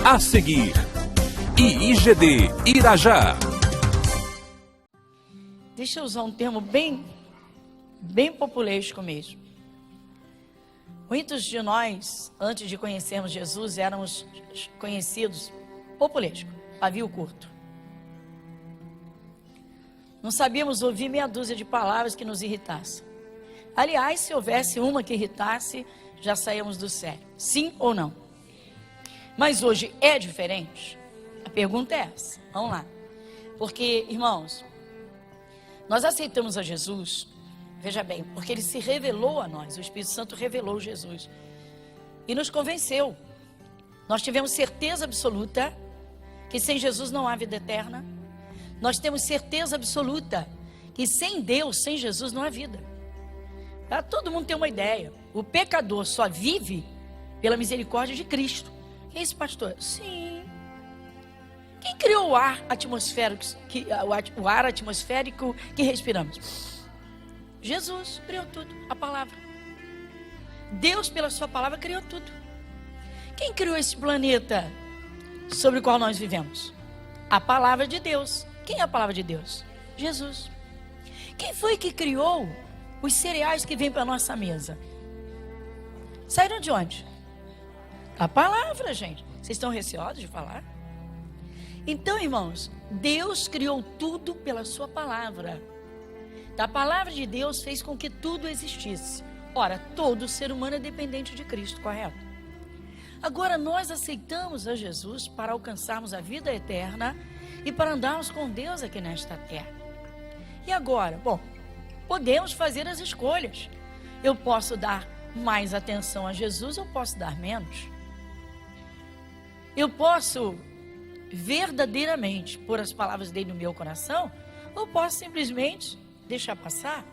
A seguir, IIGD Irajá. Deixa eu usar um termo bem populesco mesmo. Muitos de nós, antes de conhecermos Jesus, éramos conhecidos populesco, pavio curto. Não sabíamos ouvir meia dúzia de palavras que nos irritassem. Aliás, se houvesse uma que irritasse, já saíamos do sério. Sim ou não? Mas hoje é diferente? A pergunta é essa. Vamos lá. Porque, irmãos, nós aceitamos a Jesus, veja bem, porque Ele se revelou a nós. O Espírito Santo revelou Jesus e nos convenceu. Nós tivemos certeza absoluta que sem Jesus não há vida eterna. Nós temos certeza absoluta que sem Deus, sem Jesus não há vida. Para todo mundo ter uma ideia, o pecador só vive pela misericórdia de Cristo. Que é isso, pastor? Sim. Quem criou o ar atmosférico que respiramos? Jesus criou tudo, a palavra. Deus, pela sua palavra, criou tudo. Quem criou esse planeta sobre o qual nós vivemos? A palavra de Deus. Quem é a palavra de Deus? Jesus. Quem foi que criou os cereais que vêm para a nossa mesa? Saíram de onde? A palavra, gente. Vocês estão receosos de falar? Então, irmãos, Deus criou tudo pela sua palavra. A palavra de Deus fez com que tudo existisse. Ora, todo ser humano é dependente de Cristo, correto? Agora, nós aceitamos a Jesus para alcançarmos a vida eterna e para andarmos com Deus aqui nesta terra. E agora? Bom, podemos fazer as escolhas. Eu posso dar mais atenção a Jesus, eu posso dar menos. Eu posso verdadeiramente pôr as palavras dele no meu coração, ou posso simplesmente deixar passar.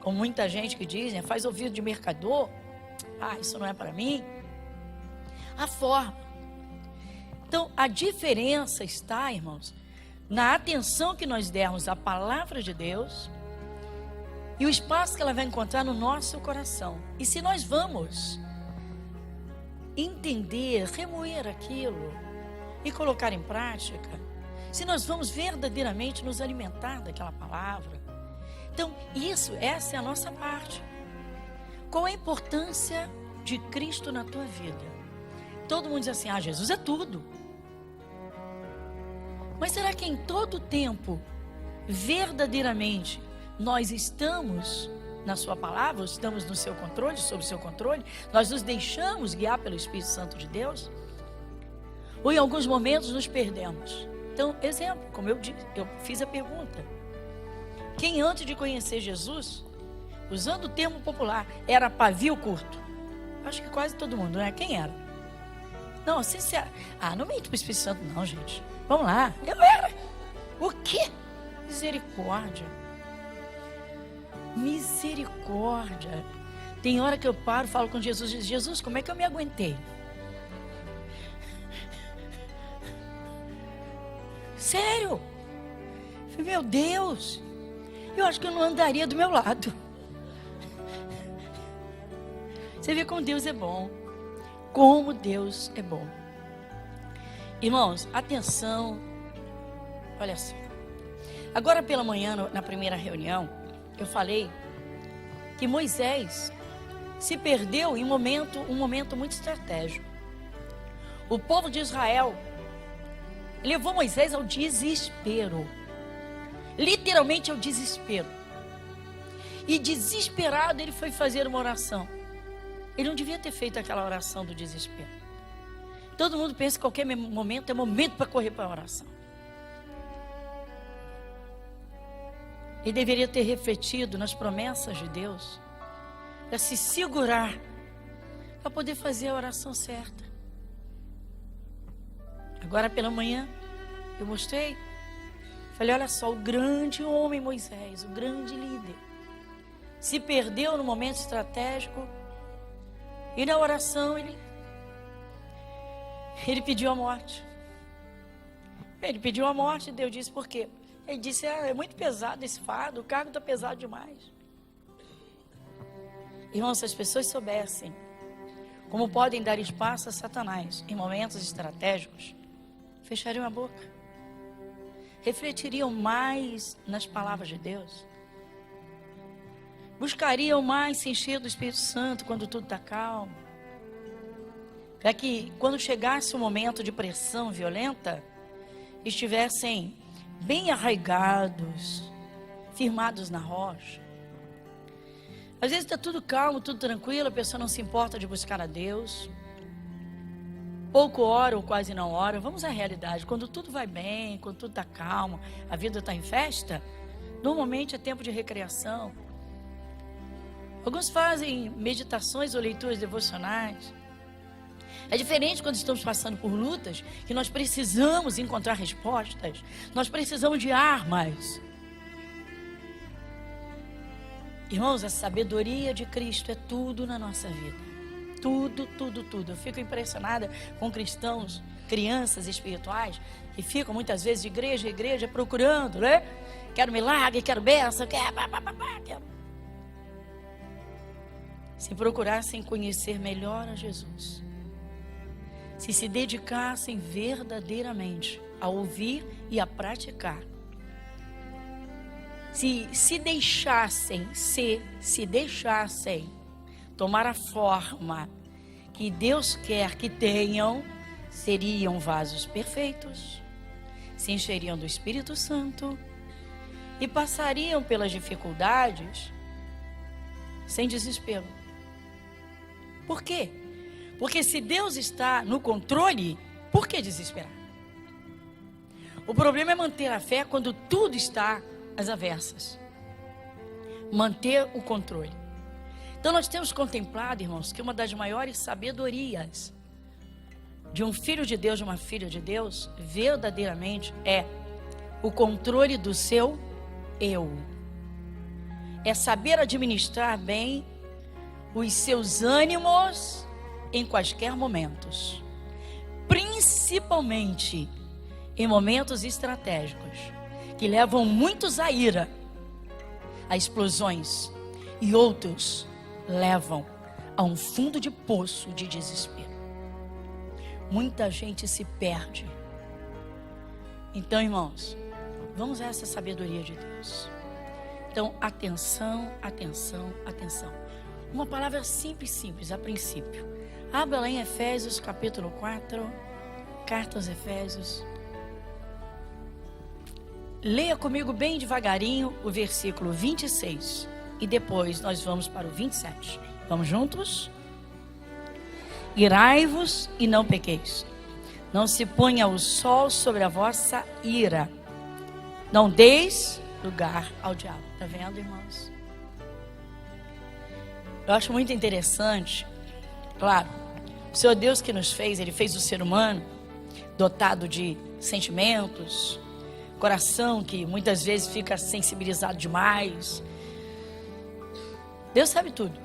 Como muita gente que diz, né, faz ouvido de mercador. Ah, isso não é para mim. A forma. Então, a diferença está, irmãos, na atenção que nós dermos à palavra de Deus e o espaço que ela vai encontrar no nosso coração. E se nós vamos entender, remoer aquilo e colocar em prática, se nós vamos verdadeiramente nos alimentar daquela palavra. Então, essa é a nossa parte. Qual a importância de Cristo na tua vida? Todo mundo diz assim, Jesus é tudo. Mas será que em todo tempo, verdadeiramente, nós estamos na sua palavra, estamos no seu controle, sob o seu controle? Nós nos deixamos guiar pelo Espírito Santo de Deus? Ou em alguns momentos nos perdemos? Então, exemplo, como eu disse, eu fiz a pergunta. Quem antes de conhecer Jesus, usando o termo popular, era pavio curto? Acho que quase todo mundo, né? Quem era? Não, sincero. Não mente para o Espírito Santo não, gente. Vamos lá. Eu era. O quê? Misericórdia. Misericórdia. Tem hora que eu paro, falo com Jesus e digo, Jesus, como é que eu me aguentei? Sério? Meu Deus. Eu acho que eu não andaria do meu lado. Você vê como Deus é bom. Como Deus é bom. Irmãos, atenção. Olha só. Agora pela manhã, na primeira reunião, eu falei que Moisés se perdeu em um momento muito estratégico. O povo de Israel levou Moisés ao desespero. Literalmente ao desespero. E desesperado ele foi fazer uma oração. Ele não devia ter feito aquela oração do desespero. Todo mundo pensa que qualquer momento é momento para correr para a oração. Ele deveria ter refletido nas promessas de Deus, para se segurar, para poder fazer a oração certa. Agora pela manhã, eu mostrei, falei, olha só, o grande homem Moisés, o grande líder, se perdeu no momento estratégico, e na oração ele pediu a morte. Ele pediu a morte, Deus disse por quê? Ele disse, é muito pesado esse fardo, o cargo está pesado demais. Irmãos, se as pessoas soubessem como podem dar espaço a Satanás em momentos estratégicos, fechariam a boca, refletiriam mais nas palavras de Deus, buscariam mais se encher do Espírito Santo quando tudo está calmo, para que quando chegasse o momento de pressão violenta, estivessem bem arraigados, firmados na rocha. Às vezes está tudo calmo, tudo tranquilo, a pessoa não se importa de buscar a Deus, pouco ora ou quase não ora. Vamos à realidade, quando tudo vai bem, quando tudo está calmo, a vida está em festa, normalmente é tempo de recreação. Alguns fazem meditações ou leituras devocionais. É diferente quando estamos passando por lutas, que nós precisamos encontrar respostas, nós precisamos de armas. Irmãos, a sabedoria de Cristo é tudo na nossa vida. Tudo, tudo, tudo. Eu fico impressionada com cristãos, crianças espirituais, que ficam muitas vezes de igreja em igreja procurando, né? Quero milagre, quero bênção, quero... Se procurassem conhecer melhor a Jesus, se dedicassem verdadeiramente a ouvir e a praticar, se deixassem tomar a forma que Deus quer que tenham, seriam vasos perfeitos, se encheriam do Espírito Santo e passariam pelas dificuldades sem desespero. Por quê? Porque se Deus está no controle, por que desesperar? O problema é manter a fé quando tudo está às avessas. Manter o controle. Então nós temos contemplado, irmãos, que uma das maiores sabedorias de um filho de Deus, de uma filha de Deus, verdadeiramente é o controle do seu eu. É saber administrar bem os seus ânimos em quaisquer momentos, principalmente em momentos estratégicos que levam muitos à ira, a explosões, e outros levam a um fundo de poço de desespero. Muita gente se perde. Então, irmãos, vamos a essa sabedoria de Deus. Então, atenção, atenção, atenção. Uma palavra simples, a princípio. Abra lá em Efésios capítulo 4, carta aos Efésios. Leia comigo bem devagarinho o versículo 26 e depois nós vamos para o 27. Vamos juntos? Irai-vos e não pequeis. Não se ponha o sol sobre a vossa ira. Não deis lugar ao diabo. Está vendo, irmãos? Eu acho muito interessante. Claro, o Senhor Deus que nos fez, Ele fez o ser humano dotado de sentimentos, coração que muitas vezes fica sensibilizado demais. Deus sabe tudo.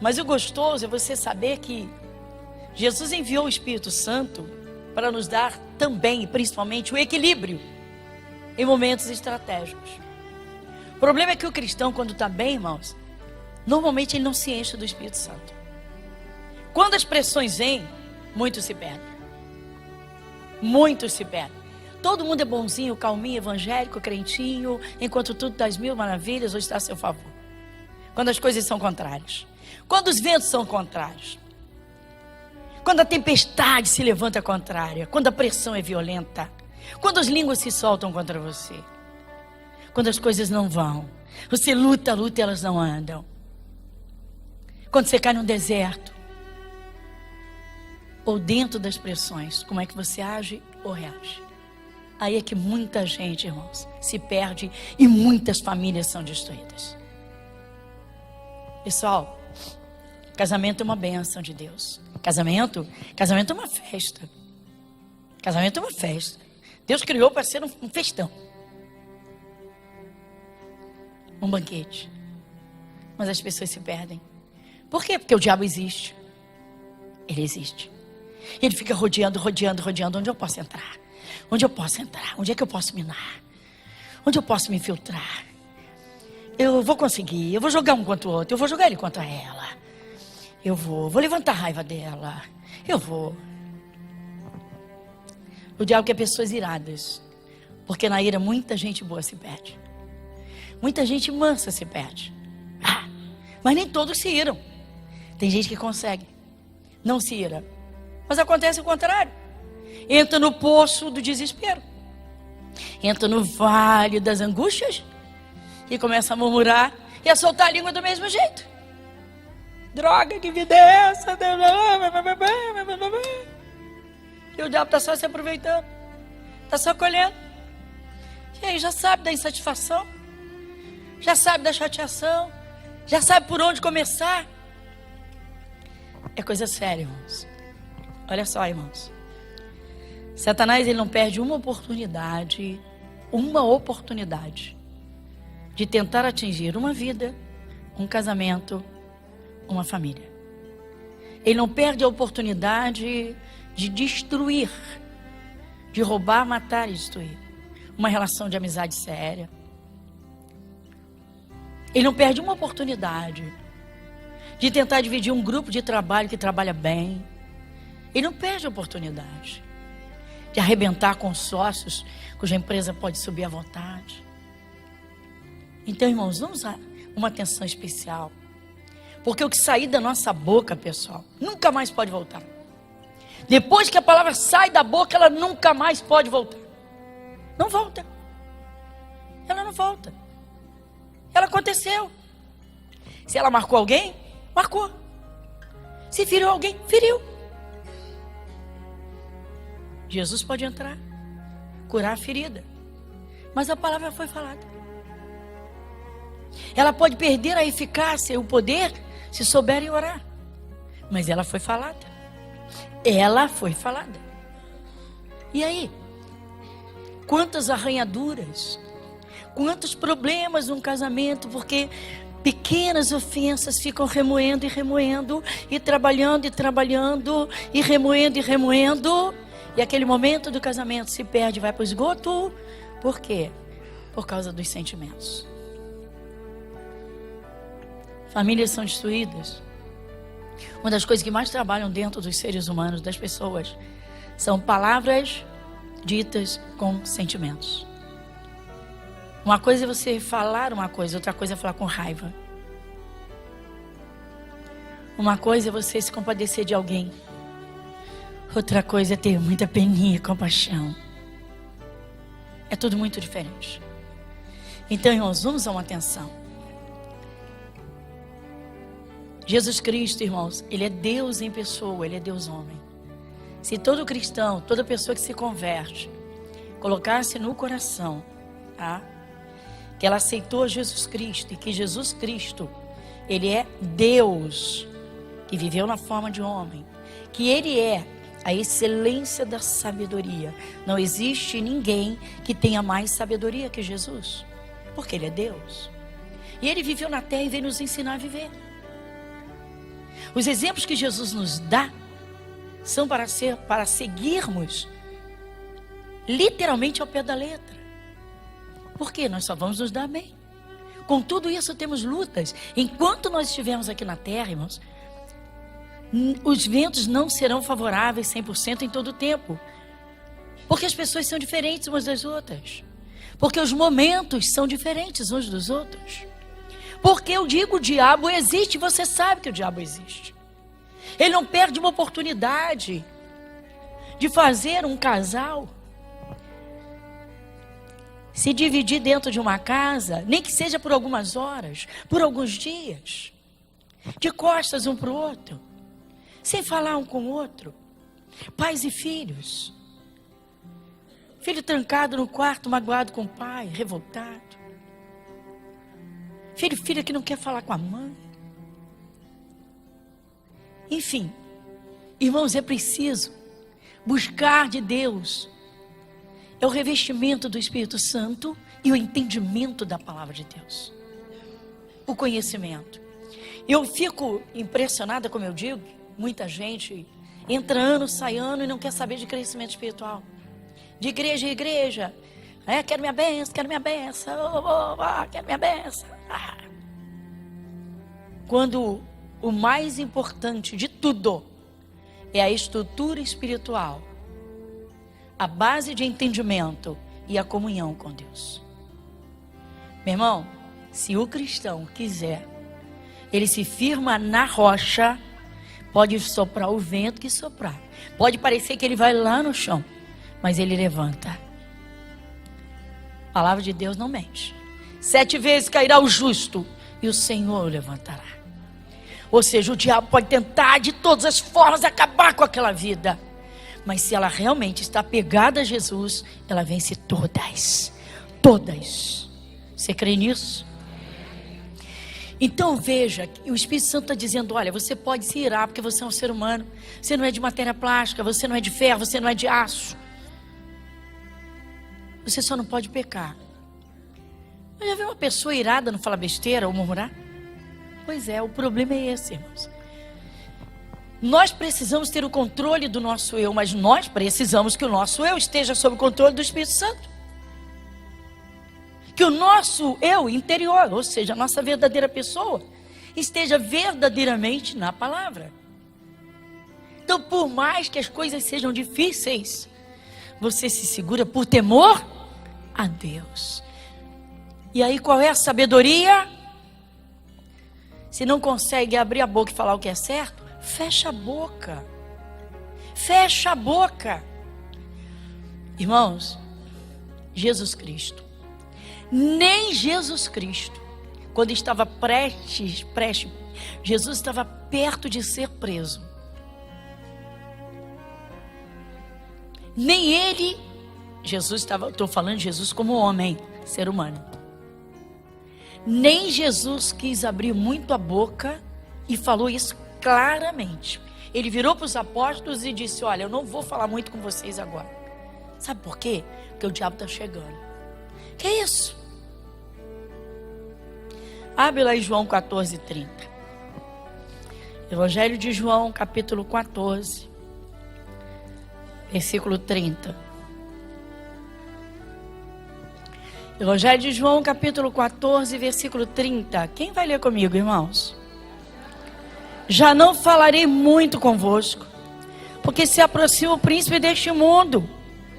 Mas o gostoso é você saber que Jesus enviou o Espírito Santo para nos dar também, e principalmente, o equilíbrio em momentos estratégicos. O problema é que o cristão, quando está bem, irmãos, normalmente ele não se enche do Espírito Santo. Quando as pressões vêm, muitos se perdem. Muitos se perdem. Todo mundo é bonzinho, calminho, evangélico, crentinho, enquanto tudo das mil maravilhas ou está a seu favor. Quando as coisas são contrárias. Quando os ventos são contrários. Quando a tempestade se levanta contrária. Quando a pressão é violenta. Quando as línguas se soltam contra você. Quando as coisas não vão. Você luta e elas não andam. Quando você cai num deserto. Ou dentro das pressões. Como é que você age ou reage? Aí é que muita gente, irmãos, se perde e muitas famílias são destruídas. Pessoal, casamento é uma bênção de Deus. Casamento é uma festa. Casamento é uma festa. Deus criou para ser um festão. Um banquete. Mas as pessoas se perdem. Por quê? Porque o diabo existe. Ele existe. Ele fica rodeando. Onde eu posso entrar? Onde eu posso entrar? Onde é que eu posso minar? Onde eu posso me infiltrar? Eu vou conseguir. Eu vou jogar um contra o outro. Eu vou jogar ele contra ela. Eu vou levantar a raiva dela. Eu vou. O diabo quer pessoas iradas, porque na ira muita gente boa se perde. Muita gente mansa se perde. Mas nem todos se iram. Tem gente que consegue, não se ira. Mas acontece o contrário. Entra no poço do desespero. Entra no vale das angústias e começa a murmurar e a soltar a língua do mesmo jeito. Droga, que vida é essa? E o diabo está só se aproveitando. Está só colhendo. E aí já sabe da insatisfação. Já sabe da chateação. Já sabe por onde começar. É coisa séria, irmãos. Olha só, irmãos. Satanás, ele não perde uma oportunidade de tentar atingir uma vida, um casamento, uma família. Ele não perde a oportunidade de destruir, de roubar, matar e destruir uma relação de amizade séria. Ele não perde uma oportunidade de tentar dividir um grupo de trabalho que trabalha bem. Ele não perde a oportunidade de arrebentar com sócios cuja empresa pode subir à vontade. Então, irmãos, vamos a uma atenção especial. Porque o que sair da nossa boca, pessoal, nunca mais pode voltar. Depois que a palavra sai da boca, ela nunca mais pode voltar. Não volta. Ela não volta. Ela aconteceu. Se ela marcou alguém, marcou. Se feriu alguém, feriu. Jesus pode entrar, curar a ferida, mas a palavra foi falada. Ela pode perder a eficácia e o poder se souberem orar, mas ela foi falada. Ela foi falada. E aí? Quantas arranhaduras, quantos problemas num casamento, porque pequenas ofensas ficam remoendo e remoendo, e trabalhando e trabalhando, e remoendo e remoendo. E aquele momento do casamento se perde, vai para o esgoto. Por quê? Por causa dos sentimentos. Famílias são destruídas. Uma das coisas que mais trabalham dentro dos seres humanos, das pessoas, são palavras ditas com sentimentos. Uma coisa é você falar uma coisa, outra coisa é falar com raiva. Uma coisa é você se compadecer de alguém. Outra coisa é ter muita peninha e compaixão. É tudo muito diferente. Então, irmãos, vamos a uma atenção. Jesus Cristo, irmãos, Ele é Deus em pessoa, Ele é Deus homem. Se todo cristão, toda pessoa que se converte, colocasse no coração, que ela aceitou Jesus Cristo e que Jesus Cristo, Ele é Deus, que viveu na forma de homem, que Ele é a excelência da sabedoria. Não existe ninguém que tenha mais sabedoria que Jesus, porque Ele é Deus. E Ele viveu na terra e veio nos ensinar a viver. Os exemplos que Jesus nos dá são para seguirmos literalmente ao pé da letra. Porque nós só vamos nos dar bem. Com tudo isso temos lutas. Enquanto nós estivermos aqui na terra, irmãos, os ventos não serão favoráveis 100% em todo o tempo. Porque as pessoas são diferentes umas das outras. Porque os momentos são diferentes uns dos outros. Porque eu digo, o diabo existe, você sabe que o diabo existe. Ele não perde uma oportunidade de fazer um casal se dividir dentro de uma casa, nem que seja por algumas horas, por alguns dias, de costas um para o outro, sem falar um com o outro. Pais e filhos. Filho trancado no quarto, magoado com o pai, revoltado. Filho e filha que não quer falar com a mãe. Enfim, irmãos, é preciso buscar de Deus. É o revestimento do Espírito Santo e o entendimento da palavra de Deus. O conhecimento. Eu fico impressionada, como eu digo, muita gente entra ano, sai ano e não quer saber de crescimento espiritual. De igreja em igreja. Quero minha bênção, quero minha bênção, quero minha bênção. Quando o mais importante de tudo é a estrutura espiritual, a base de entendimento e a comunhão com Deus. Meu irmão, se o cristão quiser, ele se firma na rocha, pode soprar o vento que soprar, pode parecer que ele vai lá no chão, mas ele levanta. A palavra de Deus não mente. 7 vezes cairá o justo e o Senhor o levantará. Ou seja, o diabo pode tentar de todas as formas acabar com aquela vida, mas se ela realmente está pegada a Jesus, ela vence todas. Você crê nisso? Então veja, o Espírito Santo está dizendo, olha, você pode se irar porque você é um ser humano, você não é de matéria plástica, você não é de ferro, você não é de aço, você só não pode pecar. Mas já viu uma pessoa irada não falar besteira ou murmurar? Pois é, o problema é esse, irmãos. Nós precisamos ter o controle do nosso eu, mas nós precisamos que o nosso eu esteja sob o controle do Espírito Santo. Que o nosso eu interior, ou seja, a nossa verdadeira pessoa, esteja verdadeiramente na palavra. Então, por mais que as coisas sejam difíceis, você se segura por temor a Deus. E aí, qual é a sabedoria? Se não consegue abrir a boca e falar o que é certo, fecha a boca. Fecha a boca. Irmãos, Jesus Cristo, nem Jesus Cristo, quando estava Jesus estava perto de ser preso. Nem ele, Jesus estava, estou falando de Jesus como homem, ser humano. Nem Jesus quis abrir muito a boca e falou isso claramente. Ele virou para os apóstolos e disse, olha, eu não vou falar muito com vocês agora. Sabe por quê? Porque o diabo está chegando. Que é isso? Abre lá em João 14:30. Evangelho de João, capítulo 14, versículo 30. Evangelho de João, capítulo 14, versículo 30. Quem vai ler comigo, irmãos? Já não falarei muito convosco, porque se aproxima o príncipe deste mundo.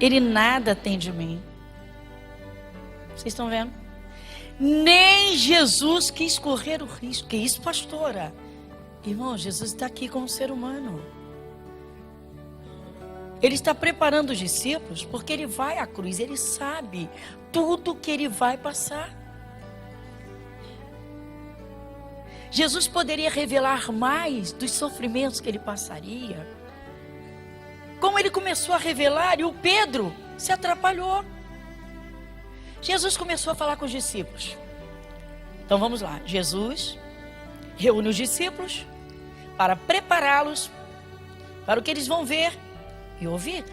Ele nada tem de mim. Vocês estão vendo? Nem Jesus quis correr o risco. Que isso, pastora? Irmão, Jesus está aqui como ser humano. Ele está preparando os discípulos porque ele vai à cruz. Ele sabe tudo que ele vai passar. Jesus poderia revelar mais dos sofrimentos que ele passaria. Como ele começou a revelar e o Pedro se atrapalhou. Jesus começou a falar com os discípulos. Então vamos lá. Jesus reúne os discípulos para prepará-los para o que eles vão ver e ouvir.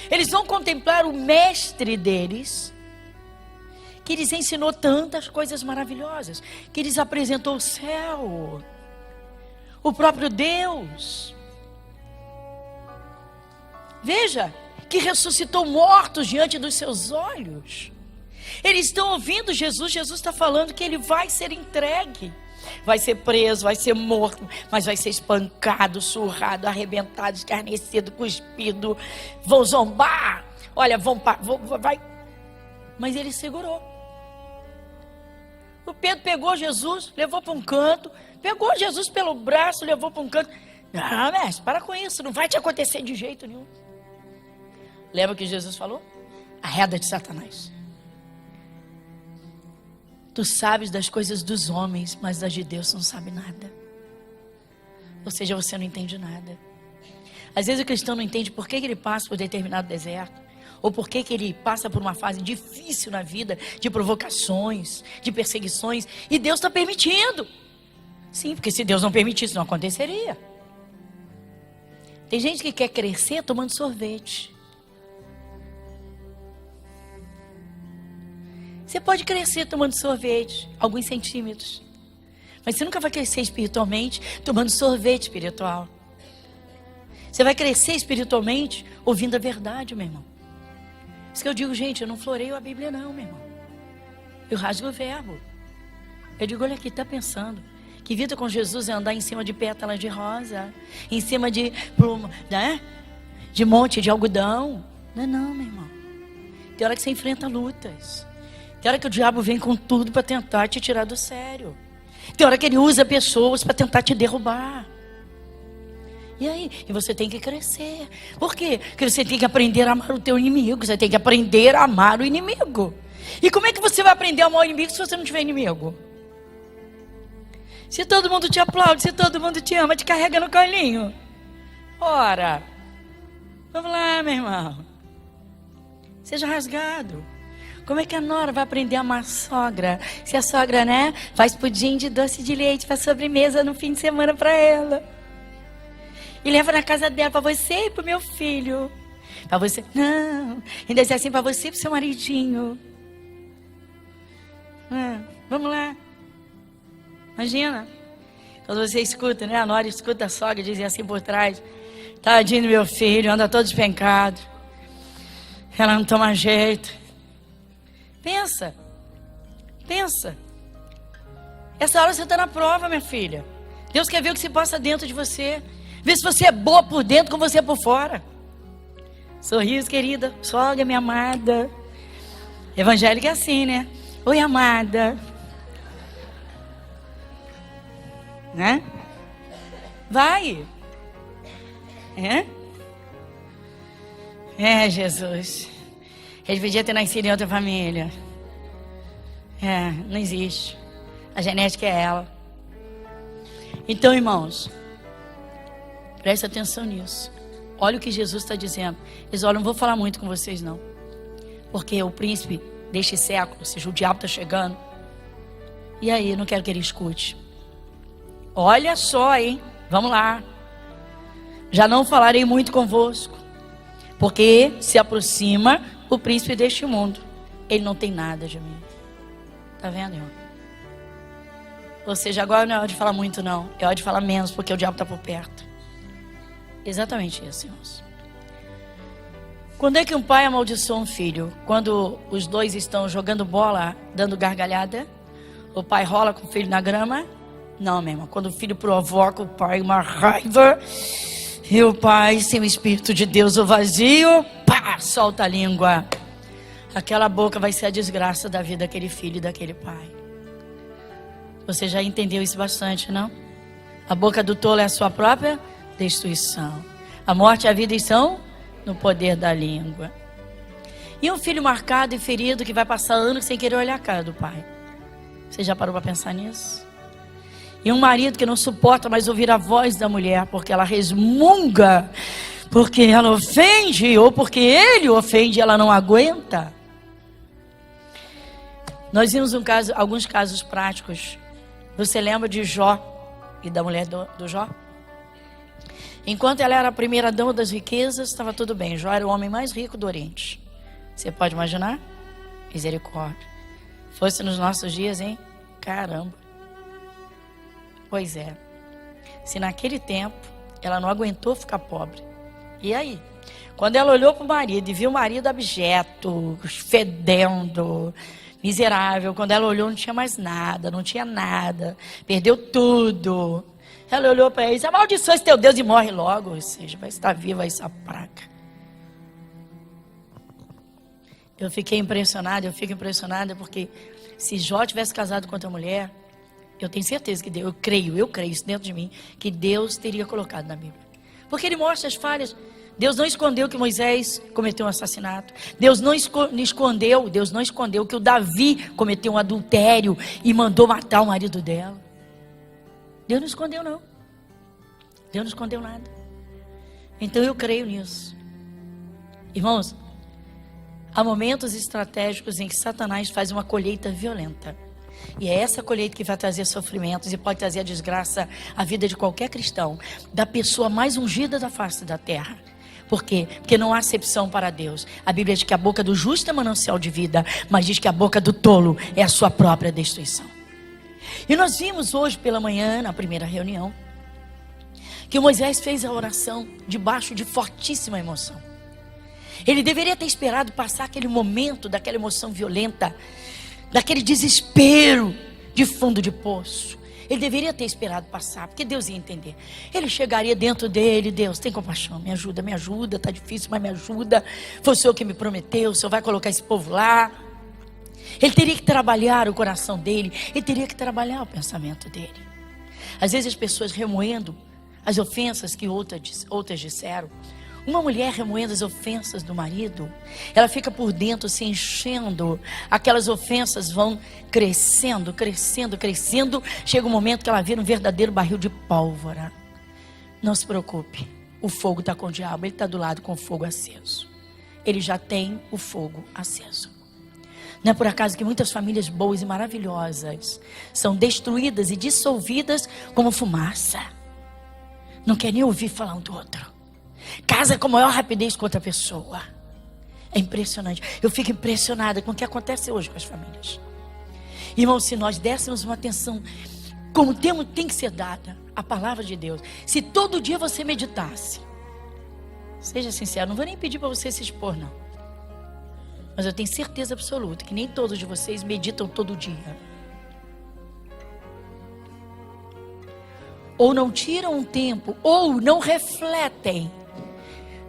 Eles vão contemplar o mestre deles, que lhes ensinou tantas coisas maravilhosas, que lhes apresentou o céu, o próprio Deus. Veja, que ressuscitou mortos diante dos seus olhos. Eles estão ouvindo Jesus. Jesus está falando que ele vai ser entregue, vai ser preso, vai ser morto, mas vai ser espancado, surrado, arrebentado, escarnecido, cuspido, vão zombar, olha, vai. Mas ele segurou. O Pedro pegou Jesus, levou para um canto, pegou Jesus pelo braço, levou para um canto. Não, mestre, para com isso, não vai te acontecer de jeito nenhum. Lembra o que Jesus falou? Arreda de Satanás. Tu sabes das coisas dos homens, mas das de Deus não sabe nada. Ou seja, você não entende nada. Às vezes o cristão não entende por que ele passa por determinado deserto, ou por que ele passa por uma fase difícil na vida, de provocações, de perseguições, e Deus está permitindo. Sim, porque se Deus não permitisse, não aconteceria. Tem gente que quer crescer tomando sorvete. Você pode crescer tomando sorvete, alguns centímetros. Mas você nunca vai crescer espiritualmente tomando sorvete espiritual. Você vai crescer espiritualmente ouvindo a verdade, meu irmão. Isso que eu digo, gente, eu não floreio a Bíblia não, meu irmão. Eu rasgo o verbo. Eu digo, olha aqui, está pensando Que vida com Jesus é andar em cima de pétalas de rosa, em cima de pluma, né? De monte de algodão. Não é não, meu irmão. Tem hora que você enfrenta lutas. Tem hora que o diabo vem com tudo para tentar te tirar do sério. Tem hora que ele usa pessoas para tentar te derrubar. E aí? E você tem que crescer. Por quê? Porque você tem que aprender a amar o teu inimigo. Você tem que aprender a amar o inimigo. E como é que você vai aprender a amar o inimigo se você não tiver inimigo? Se todo mundo te aplaude, se todo mundo te ama, te carrega no colinho. Ora, vamos lá, meu irmão. Seja rasgado. Como é que a nora vai aprender a amar a sogra? Se a sogra, né, faz pudim de doce de leite para sobremesa no fim de semana para ela. E leva na casa dela para você e para o meu filho. Para você, não. Ainda diz assim, para você e para o seu maridinho. Vamos lá. Imagina. Quando você escuta, né? A nora escuta a sogra dizer assim por trás: tadinho do meu filho, anda todo despencado. Ela não toma jeito. Pensa. Pensa. Essa hora você está na prova, minha filha. Deus quer ver o que se passa dentro de você. Ver se você é boa por dentro como você é por fora. Sorriso, querida. Sogra, minha amada. Evangélica é assim, né? Oi, amada. Né? Vai. Jesus. Ele podia ter nascido em outra família. Não existe. A genética é ela. Então, irmãos, preste atenção nisso. Olha o que Jesus está dizendo. Eles olham, não vou falar muito com vocês não. Porque o príncipe deste século, ou seja, o diabo está chegando. E aí, eu não quero que ele escute. Olha só, hein? Vamos lá. Já não falarei muito convosco. Porque se aproxima o príncipe deste mundo. Ele não tem nada de mim. Tá vendo, irmão? Ou seja, agora não é hora de falar muito não. É hora de falar menos, porque o diabo está por perto. Exatamente isso, irmãos. Quando é que um pai amaldiçoa um filho? Quando os dois estão jogando bola, dando gargalhada? O pai rola com o filho na grama? Não, meu irmão. Quando o filho provoca o pai uma raiva, e o pai, sem o Espírito de Deus, o vazio, pá, solta a língua. Aquela boca vai ser a desgraça da vida daquele filho e daquele pai. Você já entendeu isso bastante, não? A boca do tolo é a sua própria destruição. A morte e a vida estão no poder da língua. E um filho marcado e ferido que vai passar anos sem querer olhar a cara do pai. Você já parou para pensar nisso? E um marido que não suporta mais ouvir a voz da mulher, porque ela resmunga, porque ela ofende, ou porque ele ofende e ela não aguenta. Nós vimos alguns casos práticos. Você lembra de Jó e da mulher do Jó? Enquanto ela era a primeira dama das riquezas, estava tudo bem. Jó era o homem mais rico do Oriente. Você pode imaginar? Misericórdia. Fosse nos nossos dias, hein? Caramba. Pois é. Se naquele tempo ela não aguentou ficar pobre. E aí? Quando ela olhou para o marido e viu o marido abjeto, fedendo, miserável. Quando ela olhou, não tinha mais nada, não tinha nada. Perdeu tudo. Ela olhou para ele e disse: amaldiçoa esse teu Deus e morre logo. Ou seja, vai estar viva essa praga. Eu fico impressionada porque se Jó tivesse casado com outra mulher, eu tenho certeza que Deus, eu creio isso dentro de mim, que Deus teria colocado na Bíblia. Porque ele mostra as falhas. Deus não escondeu que Moisés cometeu um assassinato. Deus não escondeu que o Davi cometeu um adultério e mandou matar o marido dela. Deus não escondeu não. Deus não escondeu nada. Então eu creio nisso. Irmãos, há momentos estratégicos em que Satanás faz uma colheita violenta. E é essa colheita que vai trazer sofrimentos e pode trazer a desgraça à vida de qualquer cristão, da pessoa mais ungida da face da terra. Por quê? Porque não há acepção para Deus. A Bíblia diz que a boca do justo é manancial de vida, mas diz que a boca do tolo é a sua própria destruição. E nós vimos hoje pela manhã, na primeira reunião, que Moisés fez a oração debaixo de fortíssima emoção. Ele deveria ter esperado passar aquele momento daquela emoção violenta, daquele desespero de fundo de poço. Ele deveria ter esperado passar, porque Deus ia entender. Ele chegaria dentro dele: Deus, tem compaixão, me ajuda, tá difícil, mas me ajuda. Foi o Senhor que me prometeu, o Senhor vai colocar esse povo lá. Ele teria que trabalhar o coração dele, ele teria que trabalhar o pensamento dele. Às vezes as pessoas remoendo as ofensas que outras disseram. Uma mulher remoendo as ofensas do marido, ela fica por dentro se enchendo, aquelas ofensas vão crescendo. Chega um momento que ela vira um verdadeiro barril de pólvora. Não se preocupe, o fogo está com o diabo, ele está do lado com o fogo aceso. Ele já tem o fogo aceso. Não é por acaso que muitas famílias boas e maravilhosas são destruídas e dissolvidas como fumaça. Não quer nem ouvir falar um do outro. Casa com a maior rapidez com outra pessoa. É impressionante. Eu fico impressionada com o que acontece hoje com as famílias. Irmãos, se nós dessemos uma atenção como tem que ser dada a palavra de Deus, se todo dia você meditasse, seja sincero, não vou nem pedir para você se expor, não, mas eu tenho certeza absoluta que nem todos de vocês meditam todo dia, ou não tiram um tempo, ou não refletem,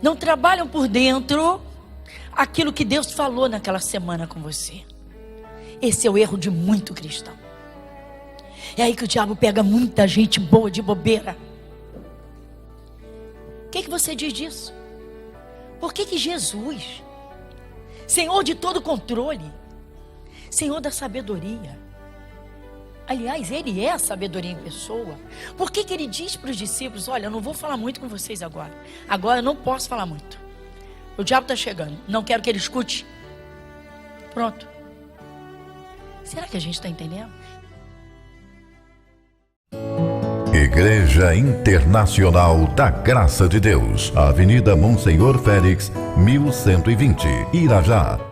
não trabalham por dentro aquilo que Deus falou naquela semana com você. Esse é o erro de muito cristão. É aí que o diabo pega muita gente boa de bobeira. O que você diz disso? Por que Jesus, Senhor de todo controle, Senhor da sabedoria, aliás, Ele é a sabedoria em pessoa, por que Ele diz para os discípulos: olha, eu não vou falar muito com vocês agora eu não posso falar muito, o diabo está chegando, não quero que ele escute. Pronto. Será que a gente está entendendo? Igreja Internacional da Graça de Deus, Avenida Monsenhor Félix, 1120, Irajá.